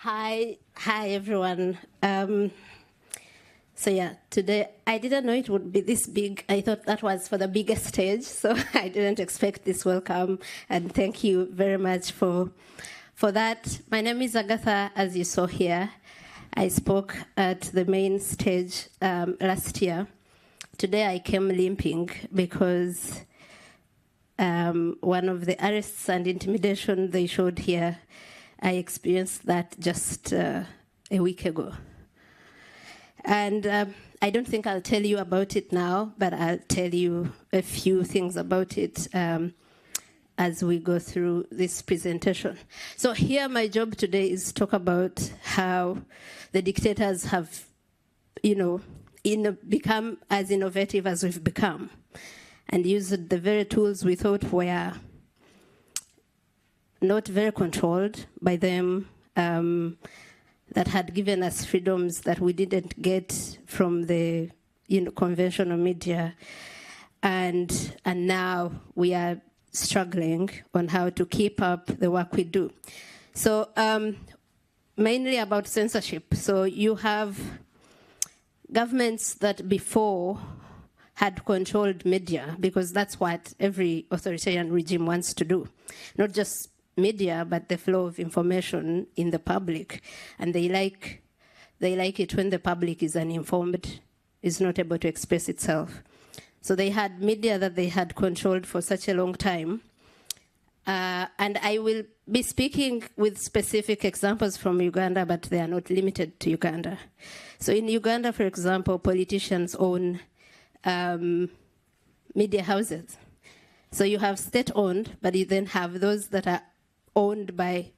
Hi everyone. So yeah, today I didn't know it would be this big. I thought that was for the biggest stage, so I didn't expect this welcome, and thank you very much for that. My name is Agatha, as you saw here. I spoke at the main stage last year. Today I came limping because one of the arrests and intimidation they showed here, I experienced that just a week ago. And I don't think I'll tell you about it now, but I'll tell you a few things about it as we go through this presentation. So here my job today is to talk about how the dictators have, become as innovative as we've become, and used the very tools we thought were not very controlled by them, that had given us freedoms that we didn't get from the conventional media, and now we are struggling on how to keep up the work we do. So mainly about censorship. So you have governments that before had controlled media, because that's what every authoritarian regime wants to do. Not just media, but the flow of information in the public. And they like it when the public is uninformed, is not able to express itself. So they had media that they had controlled for such a long time. And I will be speaking with specific examples from Uganda, but they are not limited to Uganda. So in Uganda, for example, politicians own media houses. So you have state-owned, but you then have those that are owned by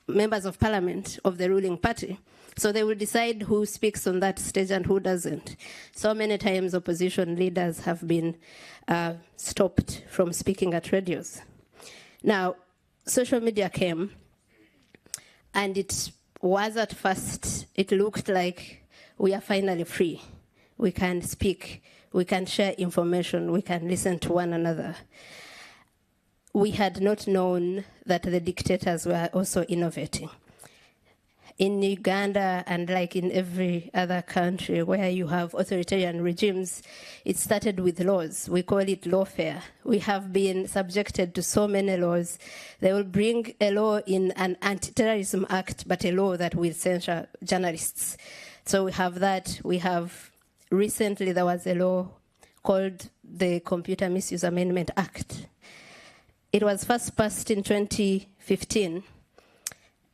members of parliament of the ruling party. So they will decide who speaks on that stage and who doesn't. So many times opposition leaders have been stopped from speaking at radios. Now, social media came, and it was at first, it looked like we are finally free. We can speak, we can share information, we can listen to one another. We had not known that the dictators were also innovating. In Uganda, and like in every other country where you have authoritarian regimes, it started with laws. We call it lawfare. We have been subjected to so many laws. They will bring a law in an anti-terrorism act, but a law that will censor journalists. So we have that. We have, recently there was a law called the Computer Misuse Amendment Act. It was first passed in 2015.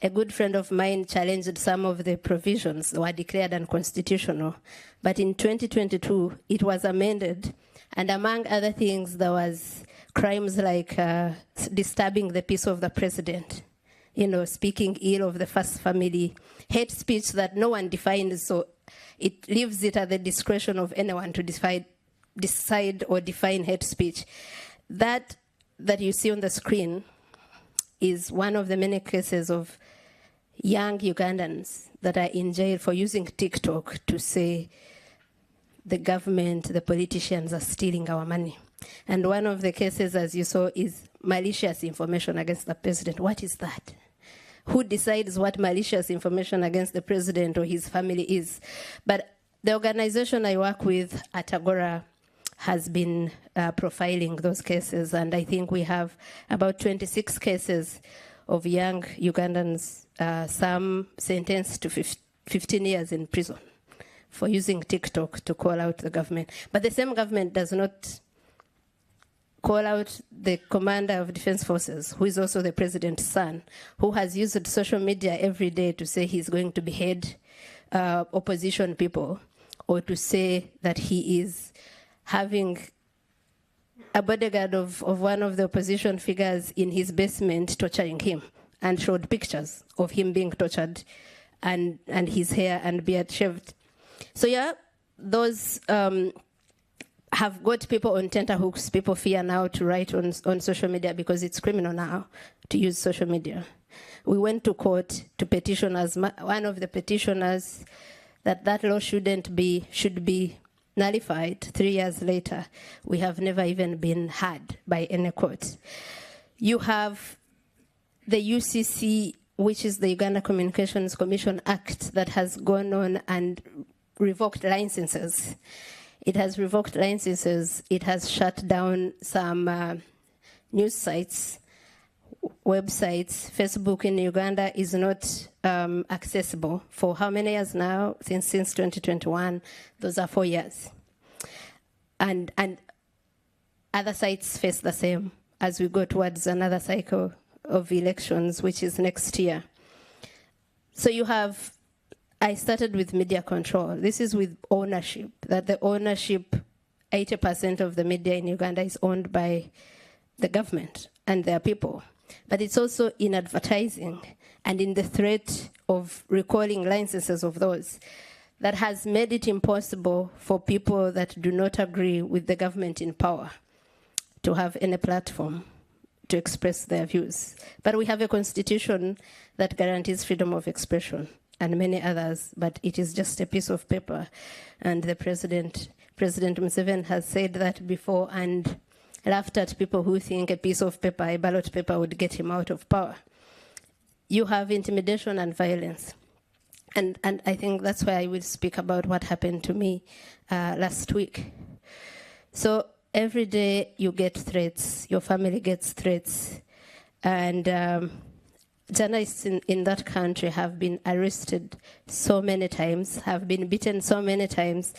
A good friend of mine challenged some of the provisions that were declared unconstitutional. But in 2022, it was amended. And among other things, there was crimes like disturbing the peace of the president, speaking ill of the first family, hate speech that no one defines, so it leaves it at the discretion of anyone to decide or define hate speech. That you see on the screen is one of the many cases of young Ugandans that are in jail for using TikTok to say the government, the politicians are stealing our money. And one of the cases, as you saw, is malicious information against the president. What is that? Who decides what malicious information against the president or his family is? But the organization I work with at Agora has been profiling those cases, and I think we have about 26 cases of young Ugandans, some sentenced to 15 years in prison for using TikTok to call out the government. But the same government does not call out the commander of defense forces, who is also the president's son, who has used social media every day to say he's going to behead opposition people, or to say that he is having a bodyguard of one of the opposition figures in his basement torturing him, and showed pictures of him being tortured and his hair and beard shaved. So yeah, those have got people on tenterhooks. People fear now to write on social media because it's criminal now to use social media. We went to court to petition as one of the petitioners that law should be nullified. 3 years later, we have never even been heard by any court. You have the UCC which is the Uganda Communications Commission Act, that has gone on and revoked licenses. It has revoked licenses. It has shut down some news sites, websites. Facebook in Uganda is not accessible for how many years now? Since 2021. Those are 4 years. And other sites face the same as we go towards another cycle of elections, which is next year. So you have, I started with media control. This is with ownership, that the ownership, 80% of the media in Uganda is owned by the government and their people. But it's also in advertising and in the threat of recalling licenses of those that has made it impossible for people that do not agree with the government in power to have any platform to express their views. But we have a constitution that guarantees freedom of expression and many others, but it is just a piece of paper. And the President Museveni has said that before and laughed at people who think a piece of paper, a ballot paper, would get him out of power. You have intimidation and violence. And I think that's why I will speak about what happened to me last week. So every day you get threats, your family gets threats, and journalists in that country have been arrested so many times, have been beaten so many times.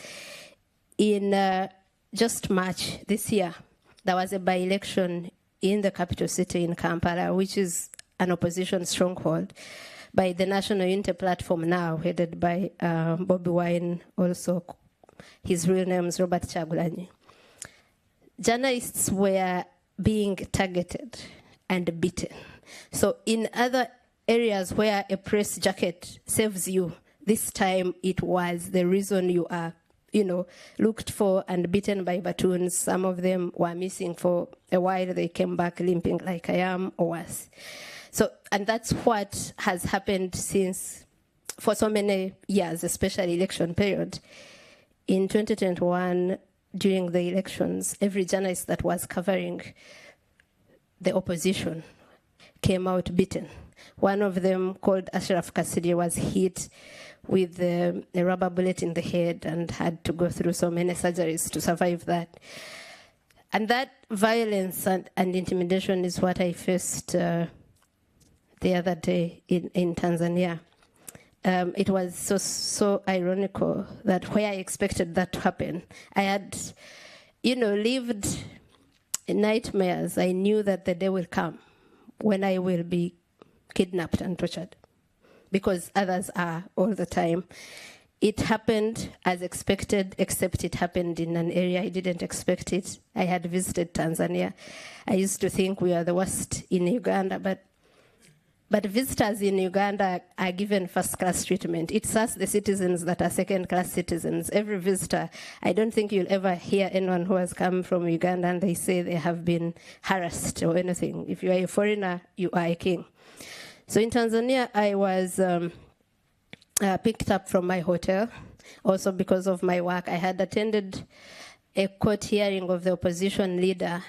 In just March this year, there was a by-election in the capital city in Kampala, which is an opposition stronghold, by the National Unity Platform now, headed by Bobby Wine, also his real name is Robert Kyagulanyi. Journalists were being targeted and beaten. So in other areas where a press jacket saves you, this time it was the reason you are, looked for and beaten by batons. Some of them were missing for a while. They came back limping like I am or worse. So, and that's what has happened for so many years, especially election period. In 2021, during the elections, every journalist that was covering the opposition came out beaten. One of them, called Ashraf Kasiri, was hit with a rubber bullet in the head and had to go through so many surgeries to survive that. And that violence and intimidation is what I faced the other day in Tanzania. It was so ironical that where I expected that to happen, I had, lived nightmares. I knew that the day will come when I will be kidnapped and tortured, because others are all the time. It happened as expected, except it happened in an area I didn't expect it. I had visited Tanzania. I used to think we are the worst in Uganda, but visitors in Uganda are given first-class treatment. It's us, the citizens, that are second-class citizens. Every visitor, I don't think you'll ever hear anyone who has come from Uganda and they say they have been harassed or anything. If you are a foreigner, you are a king. So in Tanzania, I was picked up from my hotel, also because of my work. I had attended a court hearing of the opposition leader,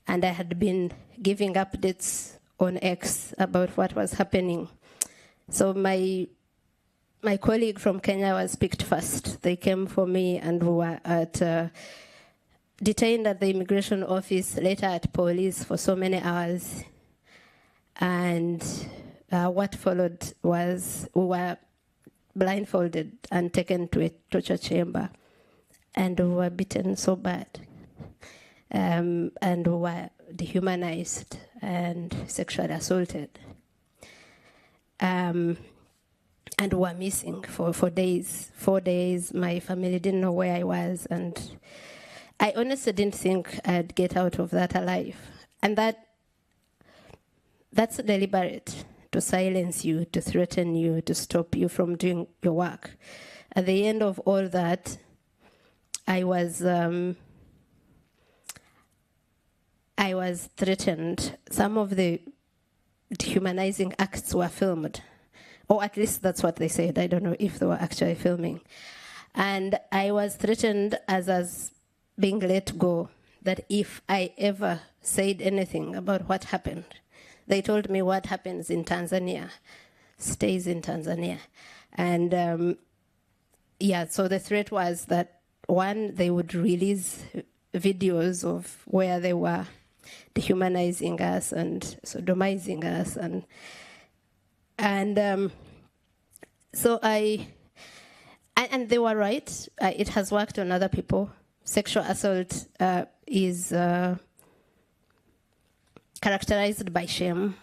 and I had been giving updates on X about what was happening. So my colleague from Kenya was picked first. They came for me, and we were detained at the immigration office, later at police for so many hours. And what followed was we were blindfolded and taken to a torture chamber, and we were beaten so bad, and we were dehumanized and sexually assaulted, and were missing for days. 4 days, my family didn't know where I was, and I honestly didn't think I'd get out of that alive. And that's deliberate, to silence you, to threaten you, to stop you from doing your work. At the end of all that, I was threatened. Some of the dehumanizing acts were filmed, or at least that's what they said. I don't know if they were actually filming. And I was threatened as being let go, that if I ever said anything about what happened, they told me what happens in Tanzania stays in Tanzania. And yeah, so the threat was that, one, they would release videos of where they were dehumanizing us and sodomizing us. And so and they were right. It has worked on other people. Sexual assault is characterized by shame.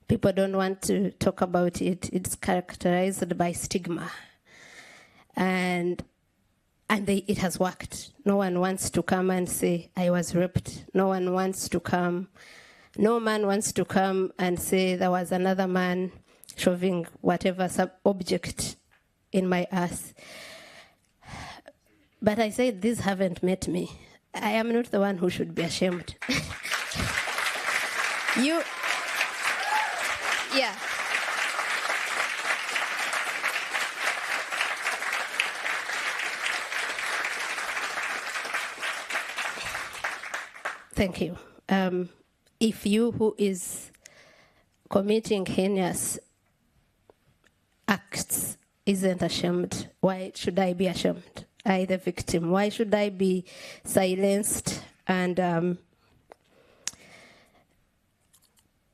People don't want to talk about it. It's characterized by stigma. And it has worked. No one wants to come and say, I was raped. No man wants to come and say there was another man shoving whatever object in my ass. But I said, these haven't met me. I am not the one who should be ashamed. Yeah. Thank you. If you who is committing heinous acts isn't ashamed, why should I be ashamed? I, the victim, why should I be silenced? And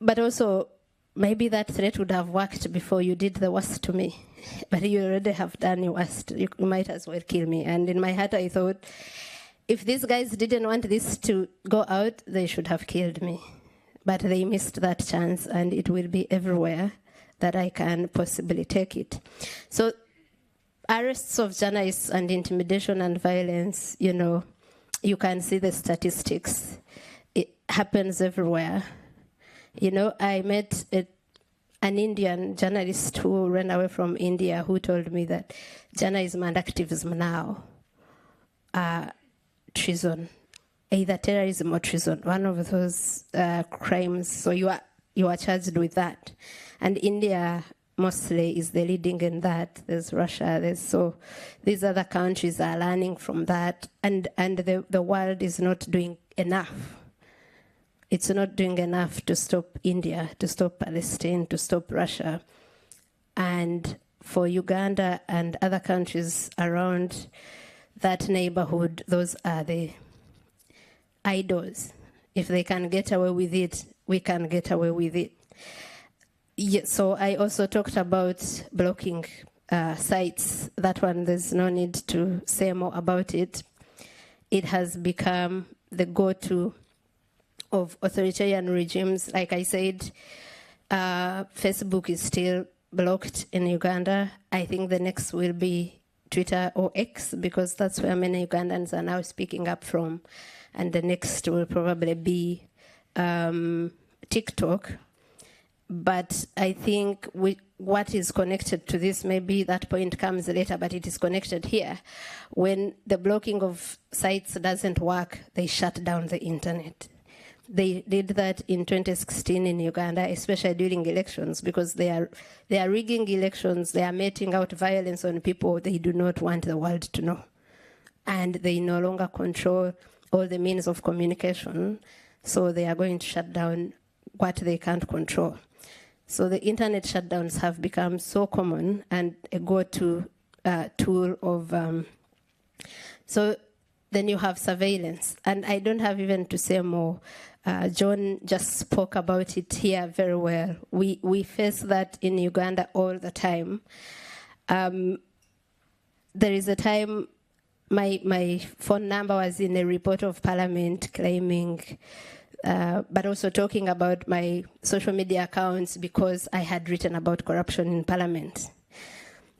but also, maybe that threat would have worked before you did the worst to me. But you already have done your worst. You might as well kill me. And in my heart, I thought, if these guys didn't want this to go out, they should have killed me. But they missed that chance, and it will be everywhere that I can possibly take it. So arrests of journalists and intimidation and violence, you can see the statistics. It happens everywhere. I met an Indian journalist who ran away from India who told me that journalism and activism now are treason, either terrorism or treason, one of those crimes. So you are charged with that. And India mostly is the leading in that. There's Russia. So these other countries are learning from that. And the world is not doing enough. It's not doing enough to stop India, to stop Palestine, to stop Russia. And for Uganda and other countries around that neighborhood, those are the idols. If they can get away with it, we can get away with it. Yeah, so I also talked about blocking sites. That one, there's no need to say more about it. It has become the go-to of authoritarian regimes. Like I said, Facebook is still blocked in Uganda. I think the next will be Twitter or X, because that's where many Ugandans are now speaking up from. And the next will probably be TikTok. But I think what is connected to this, maybe that point comes later, but it is connected here. When the blocking of sites doesn't work, they shut down the internet. They did that in 2016 in Uganda, especially during elections, because they are rigging elections, they are meting out violence on people they do not want the world to know. And they no longer control all the means of communication, so they are going to shut down what they can't control. So the internet shutdowns have become so common and a go-to tool of... So then you have surveillance. And I don't have even to say more. John just spoke about it here very well. We face that in Uganda all the time. There is a time my phone number was in a report of parliament claiming, but also talking about my social media accounts because I had written about corruption in parliament.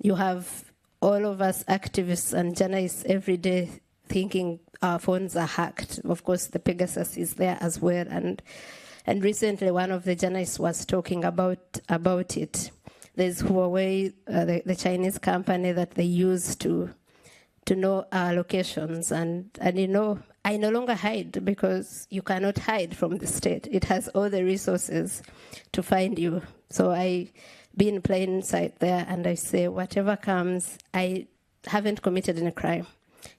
You have all of us activists and journalists every day thinking our phones are hacked. Of course, the Pegasus is there as well. And recently, one of the journalists was talking about it. There's Huawei, the Chinese company that they use to know our locations. And I no longer hide because you cannot hide from the state. It has all the resources to find you. So I be in plain sight there and I say, whatever comes, I haven't committed any crime.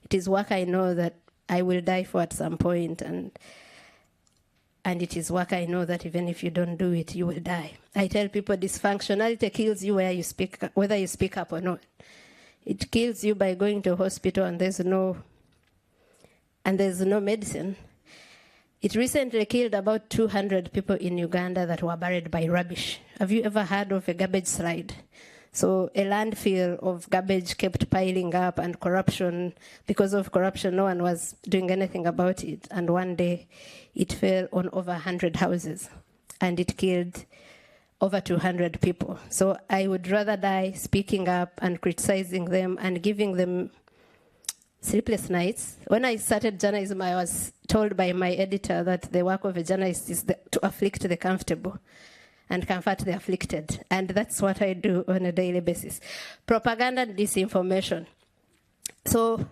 It is work I know that I will die for at some point. And and it is work. I know that even if you don't do it, you will die. I tell people dysfunctionality kills you whether you speak up or not. It kills you by going to a hospital and there's no medicine. It recently killed about 200 people in Uganda that were buried by rubbish. Have you ever heard of a garbage slide? So a landfill of garbage kept piling up, and corruption, because of corruption, no one was doing anything about it. And one day it fell on over 100 houses and it killed over 200 people. So I would rather die speaking up and criticizing them and giving them sleepless nights. When I started journalism, I was told by my editor that the work of a journalist is to afflict the comfortable and comfort the afflicted. And that's what I do on a daily basis. Propaganda and disinformation. So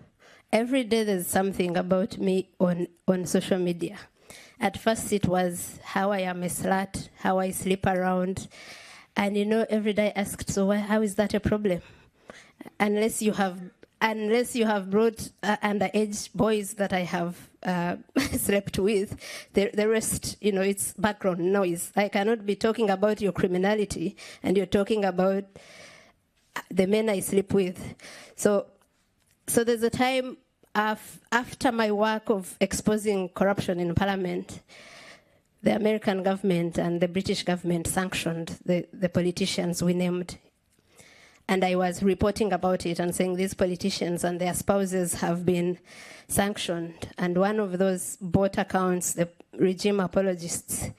every day there's something about me on social media. At first it was how I am a slut, how I sleep around. And every day I asked, so how is that a problem? Unless you have brought underage boys that I have slept with, the rest, it's background noise. I cannot be talking about your criminality and you're talking about the men I sleep with. So there's a time after my work of exposing corruption in Parliament, the American government and the British government sanctioned the politicians we named. And I was reporting about it and saying these politicians and their spouses have been sanctioned. And one of those bot accounts, the regime apologists,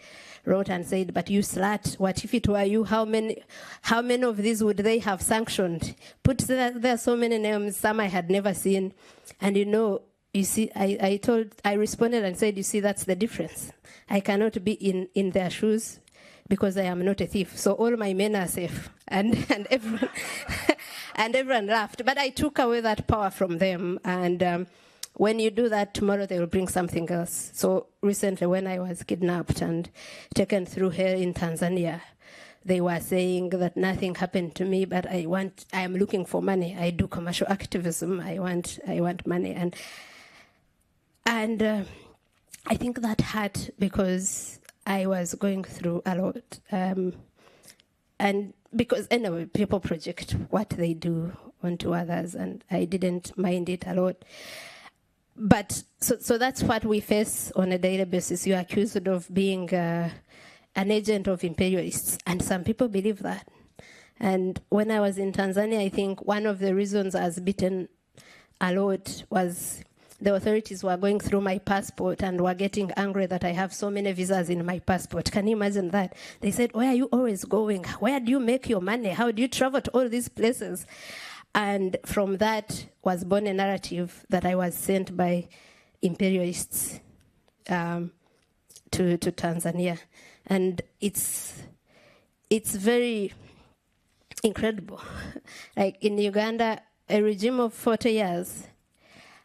wrote and said, but you slut, what if it were you? How many of these would they have sanctioned? There are so many names, some I had never seen. And you see, I responded and said, you see, that's the difference. I cannot be in their shoes because I am not a thief. So all my men are safe. And everyone, and everyone laughed. But I took away that power from them. And when you do that, tomorrow they will bring something else. So recently when I was kidnapped and taken through here in Tanzania, they were saying that nothing happened to me, but I am looking for money. I do commercial activism. I want money. And I think that hurt because I was going through a lot. And because anyway, people project what they do onto others, and I didn't mind it a lot. But so that's what we face on a daily basis. You're accused of being an agent of imperialists, and some people believe that. And when I was in Tanzania, I think one of the reasons I was beaten a lot was the authorities were going through my passport and were getting angry that I have so many visas in my passport. Can you imagine that? They said, where are you always going? Where do you make your money? How do you travel to all these places? And from that was born a narrative that I was sent by imperialists to Tanzania. And it's very incredible. Like in Uganda, a regime of 40 years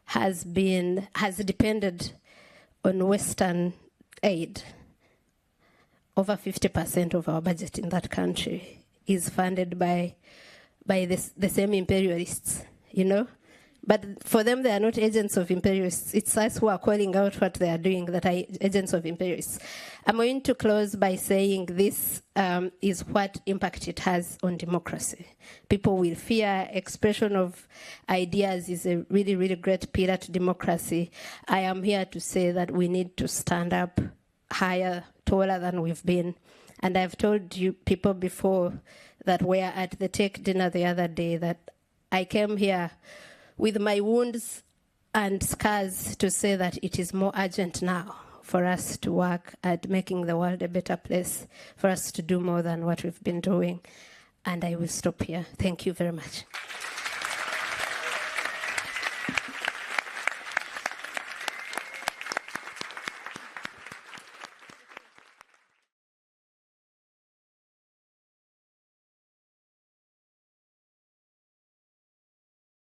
has depended on Western aid. Over 50% of our budget in that country is funded by the same imperialists, But for them, they are not agents of imperialists. It's us who are calling out what they are doing that are agents of imperialists. I'm going to close by saying this is what impact it has on democracy. People will fear. Expression of ideas is a really, really great pillar to democracy. I am here to say that we need to stand up higher, taller than we've been. And I've told you people before that were at the tech dinner the other day that I came here with my wounds and scars to say that it is more urgent now for us to work at making the world a better place, for us to do more than what we've been doing. And I will stop here. Thank you very much.